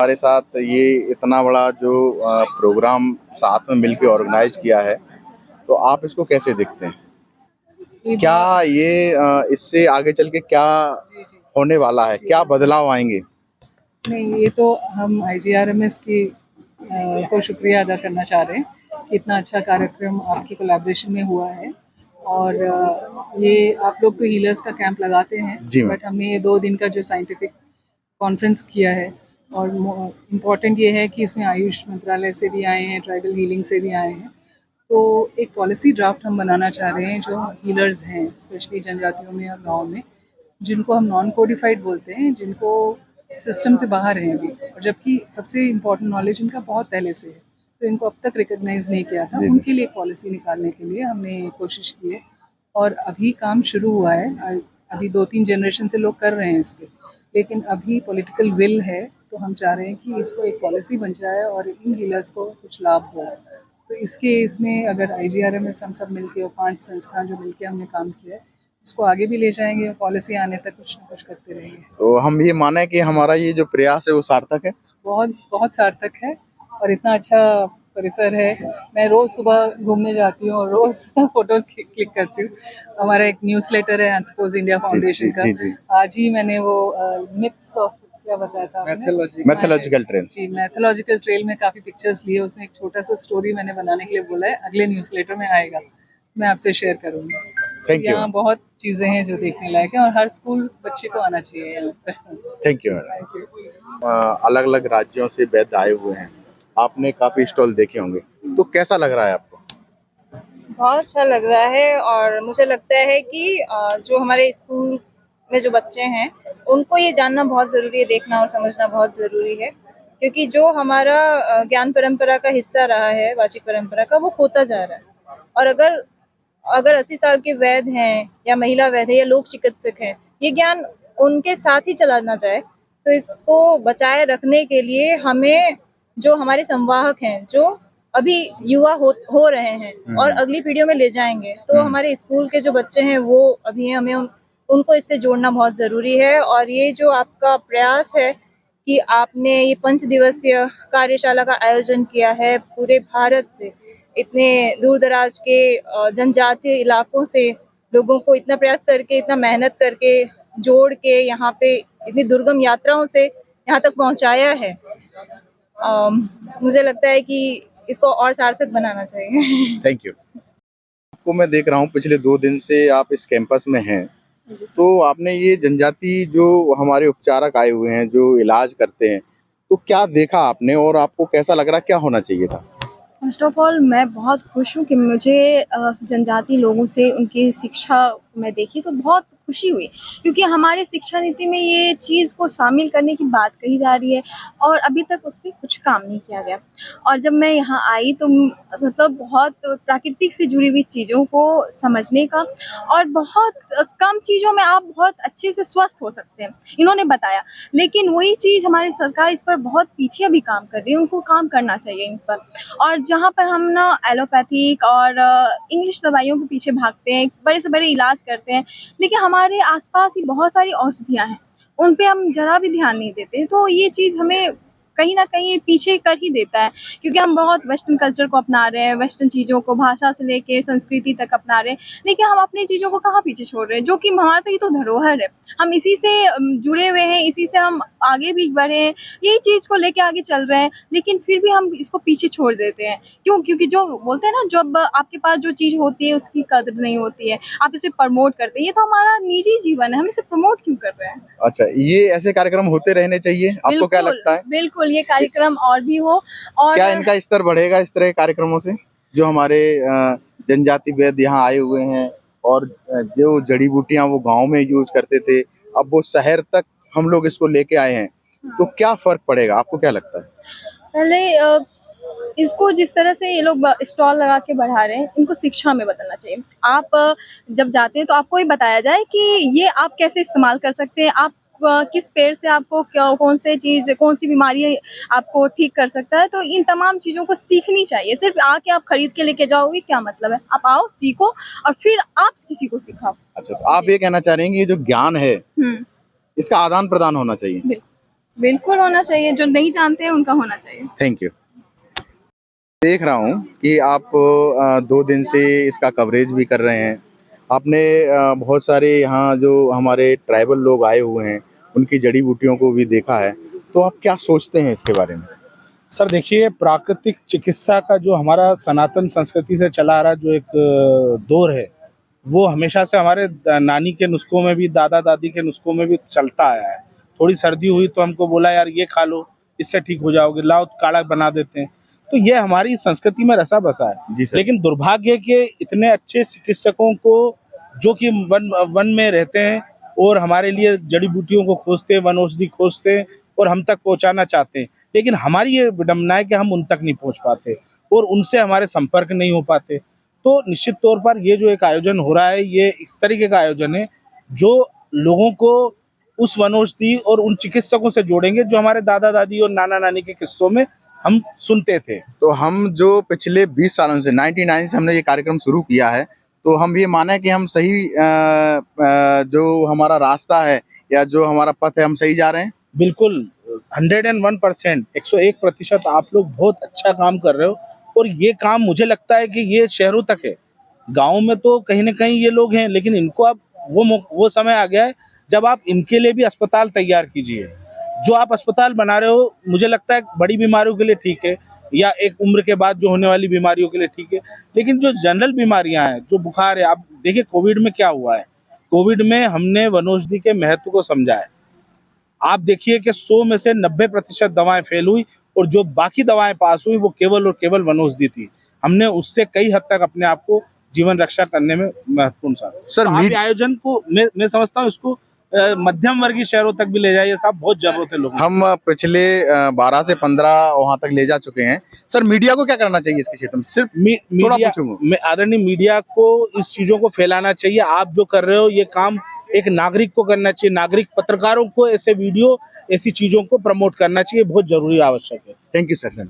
हमारे साथ ये इतना बड़ा जो प्रोग्राम साथ में मिलके ऑर्गेनाइज किया है, तो आप इसको कैसे देखते हैं? क्या ये इससे आगे चल के क्या होने वाला है? क्या बदलाव आएंगे? नहीं, ये तो हम IGRMS की को शुक्रिया अदा करना चाह रहे हैं कि इतना अच्छा कार्यक्रम आपकी कोलैबोरेशन में हुआ है। और ये आप लोग तो हीलर्स का कैंप लगाते हैं, जी मैम। बट हमने ये 2 दिन का जो साइंटिफिक कॉन्फ्रेंस किया है, और इम्पॉर्टेंट ये है कि इसमें आयुष मंत्रालय से भी आए हैं, ट्राइबल हीलिंग से भी आए हैं। तो एक पॉलिसी ड्राफ्ट हम बनाना चाह रहे हैं जो हीलर्स हैं, स्पेशली जनजातियों में और गाँव में, जिनको हम नॉन कोडिफाइड बोलते हैं, जिनको सिस्टम से बाहर हैं अभी, और जबकि सबसे इम्पोर्टेंट नॉलेज इनका बहुत पहले से है, तो इनको अब तक रिकॉग्नाइज नहीं किया था। जी, जी। उनके लिए एक पॉलिसी निकालने के लिए हमने कोशिश की है, और अभी काम शुरू हुआ है। अभी 2-3 जनरेशन से लोग कर रहे हैं इस पे, लेकिन अभी पॉलिटिकल विल है, तो हम चाह रहे हैं कि इसको एक पॉलिसी बन जाए और इन हीलर्स को कुछ लाभ हो। तो इसमें अगर IGRMS हम सब मिलके और 5 संस्थान जो मिलके हमने काम किया है, उसको आगे भी ले जाएंगे और पॉलिसी आने तक कुछ ना कुछ करते रहेंगे। तो हम ये माने कि हमारा ये जो प्रयास है वो सार्थक है? बहुत बहुत सार्थक है, और इतना अच्छा परिसर है। मैं रोज़ सुबह घूमने जाती हूँ और रोज़ फ़ोटोज़ क्लिक करती हूँ। हमारा एक न्यूज़लेटर है एंथ्रोपोज़ इंडिया जी, फाउंडेशन जी, का। जी, जी। आज ही मैंने वो मिथ्स ऑफ क्या बताया था आपने? Mythological trail. जी, मैथोलॉजिकल ट्रेल में काफ़ी पिक्चर्स लिए, उसमें एक छोटा-सा स्टोरी मैंने बनाने के लिए बोला है, अगले न्यूज़लेटर में आएगा, मैं आपसे शेयर करूँगी। तो थैंक यू यहाँ मैम। बहुत चीज़ें हैं जो देखने लायक हैं, और हर स्कूल बच्चे को आना चाहिए यहाँ पे। Thank you madam. Thank you. अलग-अलग राज्यों से वैद्य आए हुए हैं। आपने काफ़ी स्टॉल देखे होंगे, तो कैसा लग रहा है आपको? बहुत अच्छा लग रहा है, और मुझे लगता है कि जो हमारे स्कूल में जो बच्चे हैं, उनको ये जानना बहुत ज़रूरी है, देखना और समझना बहुत ज़रूरी है, क्योंकि जो हमारा ज्ञान परंपरा का हिस्सा रहा है, वाचिक परंपरा का, वो खोता जा रहा है। और अगर अगर 80 साल के वैद्य हैं या महिला वैद्य है या लोक चिकित्सक हैं, ये ज्ञान उनके साथ ही चला ना जाए, तो इसको बचाए रखने के लिए हमें, जो हमारे संवाहक हैं, जो अभी युवा हो रहे हैं और अगली पीढ़ियों में ले जाएंगे, तो हमारे स्कूल के जो बच्चे हैं वो अभी हैं, हमें उनको इससे जोड़ना बहुत ज़रूरी है। और ये जो आपका प्रयास है कि आपने ये 5 दिवसीय कार्यशाला का आयोजन किया है पूरे भारत से, इतने दूर दराज के जनजातीय इलाकों से लोगों को इतना प्रयास करके, इतना मेहनत करके जोड़ के यहाँ पे इतनी दुर्गम यात्राओं से यहाँ तक पहुँचाया है, मुझे लगता है कि इसको और सार्थक बनाना चाहिए। Thank you. आपको मैं देख रहा हूँ पिछले 2 दिन से आप इस कैंपस में हैं, तो आपने ये जनजाति जो हमारे उपचारक आए हुए हैं, जो इलाज करते हैं, तो क्या देखा आपने और आपको कैसा लग रहा है, क्या होना चाहिए था? फर्स्ट ऑफ ऑल मैं बहुत खुश हूँ कि मुझे जनजाति लोगों से उनकी शिक्षा मैं देखी तो बहुत खुशी हुई, क्योंकि हमारे शिक्षा नीति में ये चीज़ को शामिल करने की बात कही जा रही है और अभी तक उस पर कुछ काम नहीं किया गया। और जब मैं यहाँ आई तो मतलब बहुत प्राकृतिक से जुड़ी हुई चीज़ों को समझने का, और बहुत कम चीज़ों में आप बहुत अच्छे से स्वस्थ हो सकते हैं, इन्होंने बताया। लेकिन वही चीज़ हमारी सरकार इस पर बहुत पीछे अभी काम कर रही है, उनको काम करना चाहिए इन पर। और जहाँ पर हम ना एलोपैथिक और इंग्लिश दवाइयों के पीछे भागते हैं, बड़े से बड़े इलाज करते हैं, लेकिन हमारे आसपास ही बहुत सारी औषधियाँ हैं, उन पे हम ज़रा भी ध्यान नहीं देते। तो ये चीज़ हमें कहीं न कहीं पीछे कर ही देता है, क्योंकि हम बहुत वेस्टर्न कल्चर को अपना रहे हैं, वेस्टर्न चीज़ों को भाषा से लेके संस्कृति तक अपना रहे हैं, लेकिन हम अपनी चीज़ों को कहाँ पीछे छोड़ रहे हैं, जो कि हमारा तो ये तो धरोहर है। हम इसी से जुड़े हुए हैं, इसी से हम आगे भी बढ़े हैं, यही चीज़ को लेके आगे चल रहे हैं, लेकिन फिर भी हम इसको पीछे छोड़ देते हैं। क्यों? क्योंकि जो बोलते हैं ना, जब आपके पास जो चीज़ होती है उसकी कद्र नहीं होती है, आप इसे प्रमोट करते हैं। ये तो हमारा निजी जीवन है, हम इसे प्रमोट क्यों कर रहे हैं? अच्छा, ये ऐसे कार्यक्रम होते रहने चाहिए, आपको क्या बिल्कुल, लगता है? बिल्कुल, ये कार्यक्रम और भी हो। और क्या इनका स्तर बढ़ेगा इस तरह के कार्यक्रमों से? जो हमारे जनजाति वैद्य यहाँ आए हुए हैं और जो जड़ी-बूटियाँ वो गाँव में यूज़ करते थे, अब वो शहर तक हम लोग इसको लेके आए हैं, तो क्या फ़र्क पड़ेगा? आपको क्या लगता है? पहले इसको जिस तरह से ये लोग स्टॉल लगा के बढ़ा रहे हैं, इनको शिक्षा में बदलना चाहिए। आप जब जाते हैं तो आपको ये बताया जाए कि ये आप कैसे इस्तेमाल कर सकते हैं, आप किस पेड़ से आपको कौन से चीज़, कौन सी बीमारी आपको ठीक कर सकता है। तो इन तमाम चीज़ों को सीखनी चाहिए। सिर्फ आके आप खरीद के लेके जाओगे, क्या मतलब है? आप आओ, सीखो और फिर आप किसी को सिखाओ। अच्छा, तो आप ये कहना चाह रही हैं कि ये जो ज्ञान है, हुँ, इसका आदान-प्रदान होना चाहिए। बिल्कुल। बिल्कुल होना चाहिए, जो नहीं जानते हैं उनका होना चाहिए। Thank you. देख रहा हूँ कि आप 2 दिन से इसका कवरेज भी कर रहे हैं। आपने बहुत सारे यहाँ जो हमारे ट्राइबल लोग आए हुए हैं, उनकी जड़ी-बूटियों को भी देखा है। तो आप क्या सोचते हैं इसके बारे में? सर देखिए, प्राकृतिक चिकित्सा का जो हमारा सनातन संस्कृति से चला आ रहा जो एक दौर है, वो हमेशा से हमारे नानी के नुस्खों में भी, दादा दादी के नुस्खों में भी चलता आया है। थोड़ी सर्दी हुई तो हमको बोला यार ये खा लो, इससे ठीक हो जाओगे, लाओ काढ़ा बना देते हैं। तो ये हमारी संस्कृति में रसा बसा है। जी सर। लेकिन दुर्भाग्य के इतने अच्छे चिकित्सकों को जो कि वन वन में रहते हैं और हमारे लिए जड़ी बूटियों को खोजते हैं, वन औषधि खोजते हैं और हम तक पहुंचाना चाहते हैं, लेकिन हमारी ये विडंबना है कि हम उन तक नहीं पहुंच पाते और उनसे हमारे संपर्क नहीं हो पाते। तो निश्चित तौर पर ये जो एक आयोजन हो रहा है, ये इस तरीके का आयोजन है जो लोगों को उस वनौषधि और उन चिकित्सकों से जोड़ेंगे जो हमारे दादा दादी और नाना नानी के किस्सों में हम सुनते थे। तो हम जो पिछले 20 सालों से 99 से हमने ये कार्यक्रम शुरू किया है, तो हम ये माने कि हम सही जो हमारा रास्ता है या जो हमारा पथ है, हम सही जा रहे हैं? बिल्कुल 101%, 101% आप लोग बहुत अच्छा काम कर रहे हो और ये काम मुझे लगता है कि ये शहरों तक है। गाँव में तो कहीं न कहीं ये लोग हैं, लेकिन इनको अब वो समय आ गया है जब आप इनके लिए भी अस्पताल तैयार कीजिए। जो आप अस्पताल बना रहे हो, मुझे लगता है बड़ी बीमारियों के लिए ठीक है या एक उम्र के बाद जो होने वाली बीमारियों के लिए ठीक है। लेकिन जो जनरल बीमारियाँ हैं, जो बुखार है, आप देखिए कोविड में क्या हुआ है? कोविड में हमने वनौषधि के महत्व को समझा है। आप देखिए कि 100 में से 90% दवाएँ फेल हुई और जो बाकी दवाएँ पास हुई वो केवल और केवल वनौषधि थी। हमने उससे कई हद तक अपने आप को जीवन रक्षा करने में महत्वपूर्ण साबित। सर, तो आप ये आयोजन को मैं समझता हूँ इसको मध्यम वर्गीय शहरों तक भी ले जाइए साहब, बहुत ज़रूरत है लोगों को। हम पिछले 12 से 15 वहाँ तक ले जा चुके हैं। सर, मीडिया को क्या करना चाहिए इसके क्षेत्र में? सिर्फ थोड़ा मीडिया पूछूँगा। में आदरणीय मीडिया को इस चीज़ों को फैलाना चाहिए। आप जो कर रहे हो ये काम एक नागरिक को करना चाहिए। नागरिक पत्रकारों को ऐसे वीडियो, ऐसी चीज़ों को प्रमोट करना चाहिए, बहुत ज़रूरी आवश्यक है। Thank you sir.